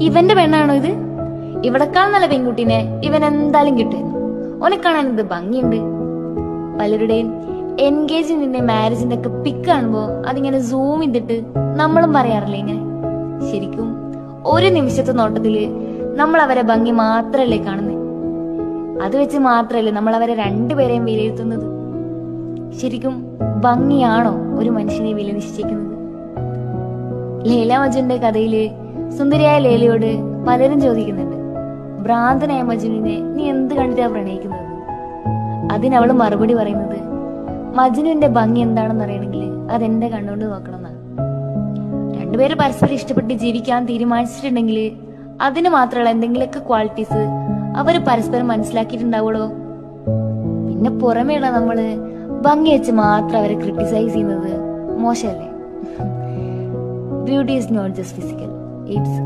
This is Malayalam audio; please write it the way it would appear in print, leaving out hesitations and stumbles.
ഇവന്റെ പെണ്ണാണോ ഇത്? ഇവിടെക്കാൾ നല്ല പെൺകുട്ടീനെ ഇവൻ എന്തായാലും കിട്ടുമായിരുന്നു. ഓനെ കാണാൻ ഇത് ഭംഗിയുണ്ട്. പലരുടെയും എൻഗേജിന്റെ മാരേജിന്റെ ഒക്കെ പിക്ക് കാണുമ്പോ അതിങ്ങനെ സൂം ചെയ്തിട്ട് നമ്മളും പറയാറില്ലേ ഇങ്ങനെ. ശരിക്കും ഒരു നിമിഷത്തെ നോട്ടത്തില് നമ്മൾ അവരെ ഭംഗി മാത്രല്ലേ കാണുന്നത്. അത് വെച്ച് മാത്രല്ലേ നമ്മൾ അവരെ രണ്ടുപേരെയും വിലയിരുത്തുന്നത്. ശരിക്കും ഭംഗിയാണോ ഒരു മനുഷ്യനെ വില നിശ്ചയിക്കുന്നത്? ലൈല മജ്നുവിന്റെ കഥയില് സുന്ദരിയായ ലൈലയോട് പലരും ചോദിക്കുന്നുണ്ട്, ഭ്രാന്തനായ മജ്നുവിനെ നീ എന്ത് കണ്ടിട്ടാ പ്രണയിക്കുന്നത്? അതിനവള് മറുപടി പറയുന്നത്, മജ്നുവിന്റെ ഭംഗി എന്താണെന്ന് അറിയണമെങ്കിൽ അതെന്റെ കണ്ണുകൊണ്ട് നോക്കണം എന്നാണ്. രണ്ടുപേര് പരസ്പരം ഇഷ്ടപ്പെട്ട് ജീവിക്കാൻ തീരുമാനിച്ചിട്ടുണ്ടെങ്കിൽ അതിന് മാത്രമുള്ള എന്തെങ്കിലുമൊക്കെ ക്വാളിറ്റീസ് അവര് പരസ്പരം മനസ്സിലാക്കിയിട്ടുണ്ടാവുള്ളൂ. പിന്നെ പുറമേയുള്ള നമ്മള് ഭംഗി വെച്ച് മാത്രം അവരെ ക്രിട്ടിസൈസ് ചെയ്യുന്നത് മോശമല്ലേ? Beauty is not just physical, it's